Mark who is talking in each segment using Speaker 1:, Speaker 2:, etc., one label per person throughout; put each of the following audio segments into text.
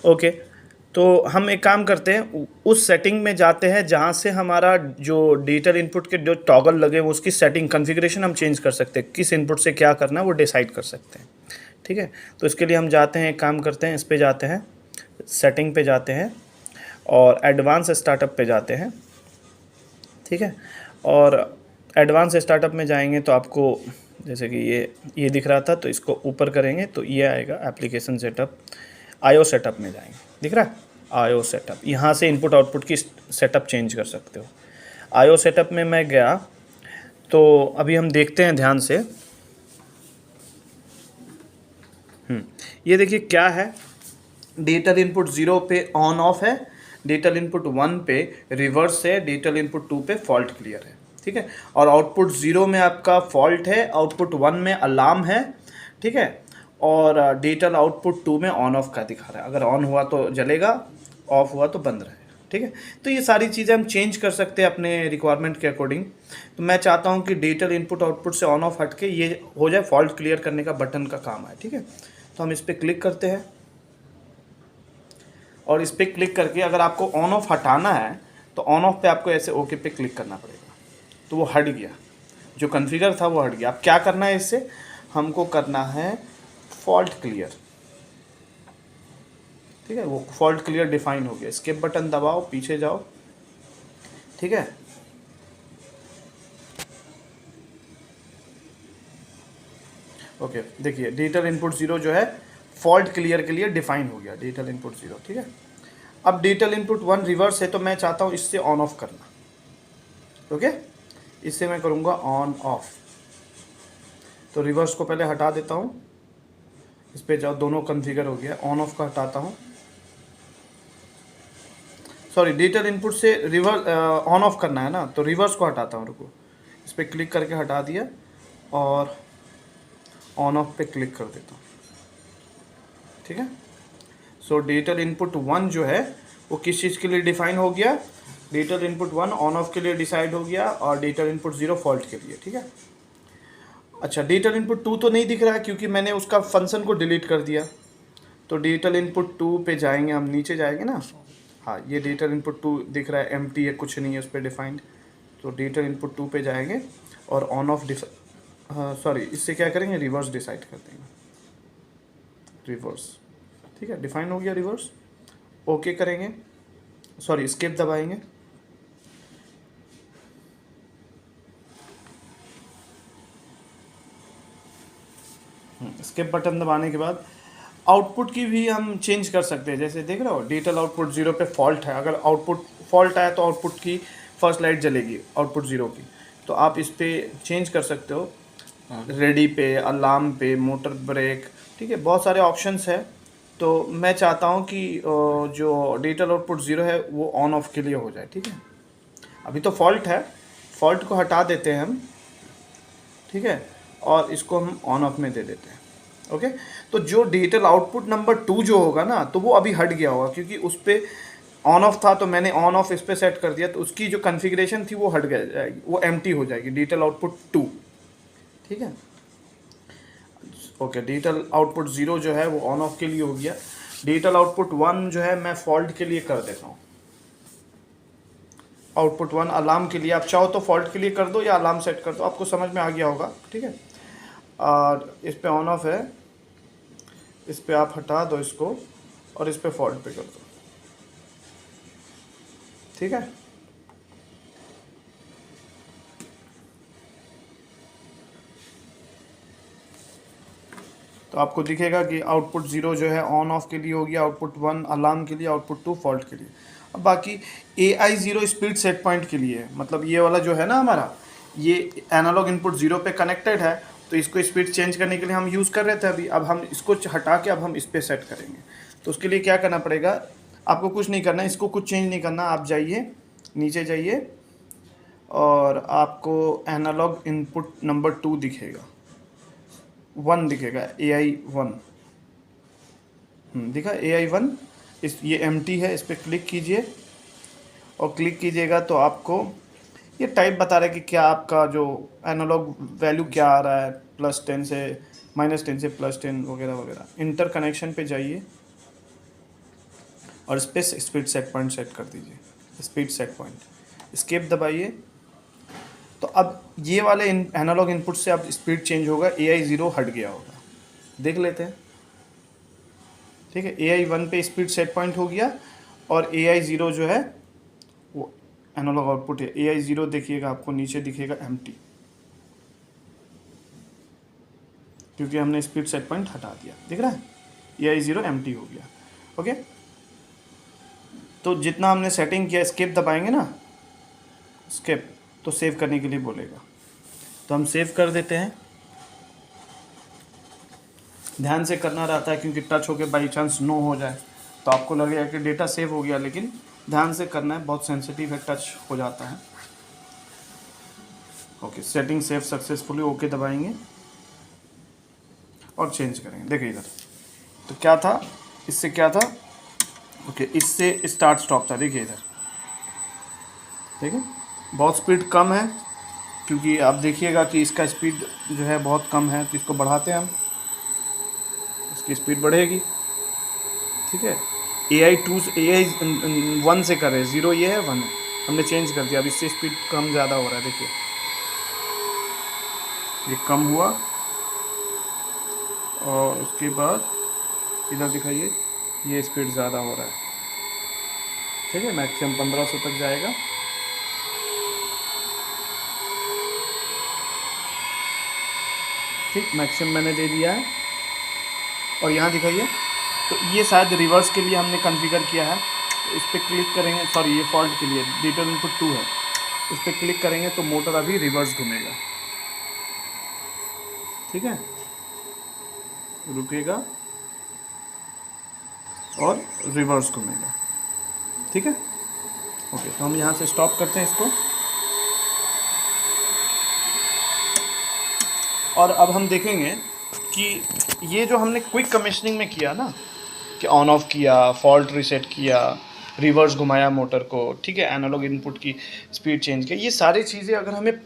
Speaker 1: Okay, तो हम एक काम करते हैं, उस सेटिंग में जाते हैं जहाँ से हमारा जो डिजिटल इनपुट के जो टॉगल लगे वो उसकी सेटिंग कॉन्फ़िगरेशन हम चेंज कर सकते हैं, किस इनपुट से क्या करना है वो डिसाइड कर सकते हैं। ठीक है, तो इसके लिए हम जाते हैं, एक काम करते हैं, इस पे जाते हैं, सेटिंग पे जाते हैं और एडवांस स्टार्टअप पे जाते हैं। ठीक है, और एडवांस स्टार्टअप में जाएंगे तो आपको जैसे कि ये दिख रहा था, तो इसको ऊपर करेंगे तो ये आएगा एप्लीकेशन सेटअप, आईओ सेटअप में जाएंगे, दिख रहा है आईओ सेटअप, यहाँ से इनपुट आउटपुट की सेटअप चेंज कर सकते हो। आईओ सेटअप में मैं गया तो अभी हम देखते हैं ध्यान से। ये देखिए क्या है, डिजिटल इनपुट 0 पे ऑन ऑफ है, डिजिटल इनपुट 1 पे रिवर्स है, डिजिटल इनपुट 2 पे फॉल्ट क्लियर है। ठीक है, और आउटपुट 0 में आपका फॉल्ट है, आउटपुट 1 में अलार्म है। ठीक है, और डिजिटल आउटपुट 2 में ऑन ऑफ का दिखा रहा है, अगर ऑन हुआ तो जलेगा, ऑफ हुआ तो बंद रहेगा। ठीक है, तो ये सारी चीज़ें हम चेंज कर सकते हैं अपने रिक्वायरमेंट के अकॉर्डिंग। तो मैं चाहता हूँ कि डिजिटल इनपुट आउटपुट से ऑन ऑफ हट के ये हो जाए, फॉल्ट क्लियर करने का बटन का काम है। ठीक है, तो हम इस पर क्लिक करते हैं और इस पर क्लिक करके अगर आपको ऑन ऑफ हटाना है तो ऑन ऑफ पे आपको ऐसे ओके पे क्लिक करना पड़ेगा, तो वो हट गया, जो कॉन्फ़िगर था वो हट गया। अब क्या करना है, इससे हमको करना है फॉल्ट क्लियर। ठीक है, वो फॉल्ट क्लियर डिफाइन हो गया, स्किप बटन दबाओ, पीछे जाओ। ठीक है, ओके, देखिए डिजिटल इनपुट 0 जो है फॉल्ट क्लियर के लिए डिफाइन हो गया, डिजिटल इनपुट 0। ठीक है, अब डिजिटल इनपुट 1 रिवर्स है, तो मैं चाहता हूँ इससे ऑन ऑफ करना। ओके, इससे मैं करूँगा ऑन ऑफ, तो रिवर्स को पहले हटा देता हूँ, इस पे जाओ, दोनों कॉन्फ़िगर हो गया, ऑन ऑफ का हटाता हूँ, सॉरी डिजिटल इनपुट से रिवर्स ऑन ऑफ करना है ना, तो रिवर्स को हटाता हूँ, रुको, इस पर क्लिक करके हटा दिया और ऑन ऑफ पे क्लिक कर देता हूँ। ठीक है, सो डिजिटल इनपुट 1 जो है वो किस चीज़ के लिए डिफाइन हो गया, डिजिटल इनपुट 1 ऑन ऑफ के लिए डिसाइड हो गया और डिजिटल इनपुट 0 फॉल्ट के लिए। ठीक है, अच्छा डिजिटल इनपुट 2 तो नहीं दिख रहा है क्योंकि मैंने उसका फंक्शन को डिलीट कर दिया, तो डिजिटल इनपुट 2 पे जाएंगे, हम नीचे जाएंगे ना, हाँ ये डिजिटल इनपुट 2 दिख रहा है, एम्प्टी है, कुछ नहीं है उस पर डिफाइंड, तो डिजिटल इनपुट 2 पे जाएंगे और ऑन ऑफ सॉरी इससे क्या करेंगे, रिवर्स डिसाइड कर देंगे, रिवर्स। ठीक है, डिफाइन हो गया रिवर्स, ओके करेंगे, सॉरी स्किप दबाएंगे, स्किप बटन दबाने के बाद आउटपुट की भी हम चेंज कर सकते हैं, जैसे देख रहे हो डिजिटल आउटपुट 0 पे फॉल्ट है, अगर आउटपुट फॉल्ट आया तो आउटपुट की फर्स्ट लाइट जलेगी आउटपुट 0 की, तो आप इस पर चेंज कर सकते हो, रेडी पे, अलार्म पे, मोटर ब्रेक। ठीक है, बहुत सारे ऑप्शंस है, तो मैं चाहता हूँ कि जो डिजिटल आउटपुट 0 है वो ऑन ऑफ के लिए हो जाए। ठीक है, अभी तो फॉल्ट है, फॉल्ट को हटा देते हैं हम। ठीक है, और इसको हम ऑन ऑफ में दे देते हैं। ओके, तो जो डिजिटल आउटपुट नंबर 2 जो होगा ना, तो वो अभी हट गया होगा क्योंकि उस पर ऑन ऑफ था, तो मैंने ऑन ऑफ इस पर सेट कर दिया, तो उसकी जो कॉन्फ़िगरेशन थी वो हट गया जाएगी, वो एम्प्टी हो जाएगी, डिजिटल आउटपुट 2। ठीक है, ओके, डिजिटल आउटपुट 0 जो है वो ऑन ऑफ के लिए हो गया, डिजिटल आउटपुट 1 जो है मैं फॉल्ट के लिए कर देता हूँ, आउटपुट 1 अलार्म के लिए, आप चाहो तो फॉल्ट के लिए कर दो या अलार्म सेट कर दो, आपको समझ में आ गया होगा। ठीक है, और इस पे ऑन ऑफ है, इस पे आप हटा दो इसको और इस पे फॉल्ट पे कर दो। ठीक है, तो आपको दिखेगा कि आउटपुट 0 जो है ऑन ऑफ के लिए हो गया, आउटपुट 1 अलार्म के लिए, आउटपुट 2 फॉल्ट के लिए। अब बाकी AI0 स्पीड सेट पॉइंट के लिए है, मतलब ये वाला जो है ना हमारा, ये एनालॉग इनपुट 0 पे कनेक्टेड है, तो इसको स्पीड चेंज करने के लिए हम यूज़ कर रहे थे अभी, अब हम इसको हटा के अब हम इस पर सेट करेंगे। तो उसके लिए क्या करना पड़ेगा, आपको कुछ नहीं करना, इसको कुछ चेंज नहीं करना, आप जाइए नीचे जाइए और आपको एनालॉग इनपुट नंबर 2 दिखेगा, 1 दिखेगा, AI1 दिखा, AI1, इस ये एम्प्टी है, इस पर क्लिक कीजिए और क्लिक कीजिएगा तो आपको ये टाइप बता रहा है कि क्या आपका जो एनालॉग वैल्यू क्या आ रहा है, +10 से -10 से +10 वगैरह वगैरह। इंटर कनेक्शन पे जाइए, और इस पर स्पीड सेट पॉइंट सेट कर दीजिए, स्पीड सेट पॉइंट, एस्केप दबाइए। तो अब ये वाले एनालॉग इनपुट से अब स्पीड चेंज होगा, AI0 हट गया होगा, देख लेते हैं। ठीक है, AI1 पे स्पीड सेट पॉइंट हो गया और AI0 जो है वो एनालॉग आउटपुट है। AI0 देखिएगा आपको नीचे दिखेगा एम्प्टी, क्योंकि हमने स्पीड सेट पॉइंट हटा दिया, दिख रहा है, AI0 एम्प्टी हो गया। ओके, तो जितना हमने सेटिंग किया, एस्केप दबाएंगे ना, एस्केप, तो सेव करने के लिए बोलेगा, तो हम सेव कर देते हैं। ध्यान से करना रहता है क्योंकि टच होके बाई चांस नो हो जाए तो आपको लगेगा कि डेटा सेव हो गया, लेकिन ध्यान से करना है, बहुत सेंसिटिव है, टच हो जाता है। Okay, setting save successfully, okay दबाएंगे और चेंज करेंगे। देखिए इधर तो क्या था, इससे क्या था, ओके इससे स्टार्ट स्टॉप था, देखिए इधर, ठीक है, बहुत स्पीड कम है, क्योंकि आप देखिएगा कि इसका स्पीड जो है बहुत कम है, तो इसको बढ़ाते हैं हम, इसकी स्पीड बढ़ेगी। ठीक है, AI1 से कर रहे हैं, 0 ये है, 1 है, हमने चेंज कर दिया, अब इससे स्पीड कम ज़्यादा हो रहा है, देखिए ये कम हुआ और उसके बाद इधर दिखाइए ये स्पीड ज़्यादा हो रहा है। ठीक है, मैक्सिमम 1500 तक जाएगा। ठीक, मैक्सिमम मैंने दे दिया है और यहाँ दिखाइए, तो ये शायद रिवर्स के लिए हमने कॉन्फ़िगर किया है, तो इस पर क्लिक करेंगे, सॉरी ये फॉल्ट के लिए, डिजिटल इनपुट 2 है, इस पर क्लिक करेंगे तो मोटर अभी रिवर्स घूमेगा। ठीक है, रुकेगा और रिवर्स घूमेगा। ठीक है, ओके, तो हम यहाँ से स्टॉप करते हैं इसको, और अब हम देखेंगे कि ये जो हमने क्विक कमीशनिंग में किया ना, कि ऑन ऑफ किया, फॉल्ट रीसेट किया, रिवर्स घुमाया मोटर को, ठीक है, एनालॉग इनपुट की स्पीड चेंज किया, ये सारी चीज़ें अगर हमें,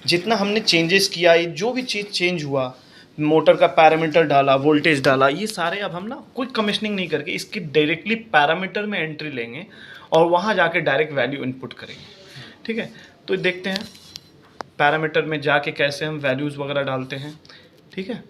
Speaker 1: जितना हमने चेंजेस किया, जो भी चीज़ चेंज हुआ, मोटर का पैरामीटर डाला, वोल्टेज डाला, ये सारे अब हम ना क्विक कमीशनिंग नहीं करके इसकी डायरेक्टली पैरामीटर में एंट्री लेंगे और वहाँ जाके डायरेक्ट वैल्यू इनपुट करेंगे। ठीक है, तो देखते हैं पैरामीटर में जाके कैसे हम वैल्यूज़ वगैरह डालते हैं। ठीक है।